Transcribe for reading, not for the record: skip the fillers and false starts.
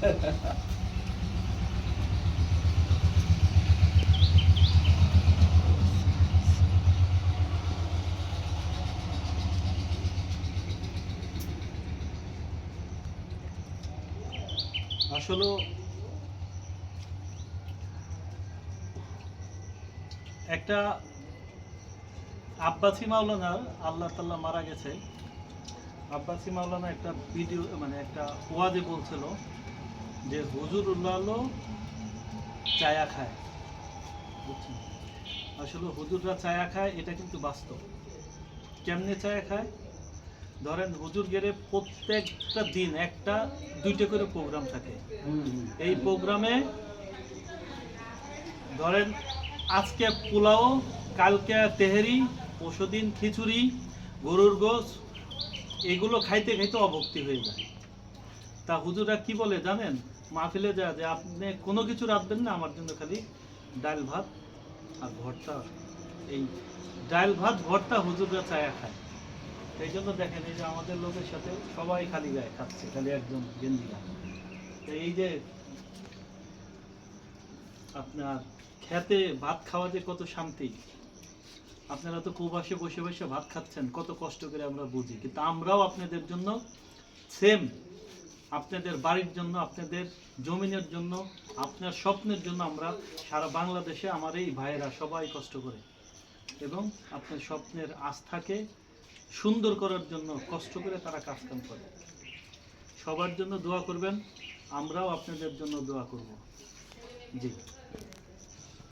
আসলে একটা আব্বাসী মাওলানা, আল্লাহ তাআলা মারা গেছে, আব্বাসী মাওলানা একটা ভিডিও মানে একটা ওয়াজে বলছিল যে হুজুরুল্লাহ চায়া খায়, বুঝছেন? আসলে হুজুররা চায়া খায়, এটা কিন্তু বাস্তব। কেমনে চায়া খায়? ধরেন হুজুর গেলে প্রত্যেকটা দিন একটা দুইটা করে প্রোগ্রাম থাকে। এই প্রোগ্রামে ধরেন আজকে পোলাও, কালকে তেহেরি, পরশুদিন খিচুড়ি, গরুর গোশ, এগুলো খাইতে খাইতে অভক্তি হয়ে যায়। তা হুজুররা কি বলে জানেন? মাহফিলে যায় যে আপনি কোনো কিছু রাখবেন না, আমার জন্য খালি ডাল ভাত আর ভর্তা। এই ডাল ভাত ভর্তা হুজুররা চায়া খায়। এই জন্য দেখেন এই যে আমাদের লোকের সাথে সবাই খালি গায়ে খাচ্ছে, খালি একজন গেঞ্জি গায়ে। এই যে আপনার খেতে ভাত খাওয়া যে কত শান্তি, আপনারা তো প্রবাসে বসে বসে ভাত খাচ্ছেন, কত কষ্ট করে আমরা বুঝি। কিন্তু আমরাও আপনাদের জন্য সেম, আপনাদের বাড়ির জন্য, আপনাদের জমিনের জন্য, আপনার স্বপ্নের জন্য আমরা সারা বাংলাদেশে আমার এই ভাইয়েরা সবাই কষ্ট করে এবং আপনার স্বপ্নের আস্থাকে সুন্দর করার জন্য কষ্ট করে তারা কাজকাম করে। সবার জন্য দোয়া করবেন, আমরাও আপনাদের জন্য দোয়া করব। জি।